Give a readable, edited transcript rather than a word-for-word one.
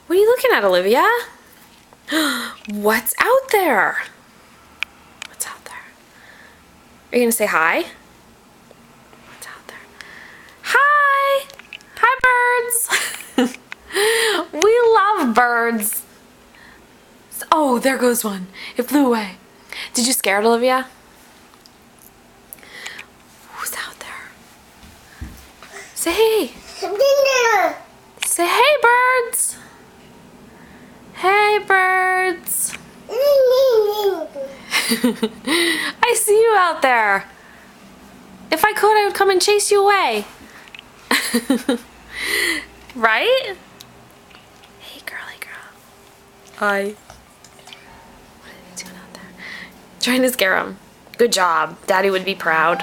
What are you looking at, Olivia? What's out there? What's out there? Are you gonna say hi? What's out there? Hi! Hi, birds! We love birds. Oh, there goes one. It flew away. Did you scare it, Olivia? Who's out there? Say hey. Say hey, birds. Hey, birds. I see you out there. If I could, I would come and chase you away. Right? Hey, girly girl. Hi. What are you doing out there? Trying to scare him. Good job. Daddy would be proud.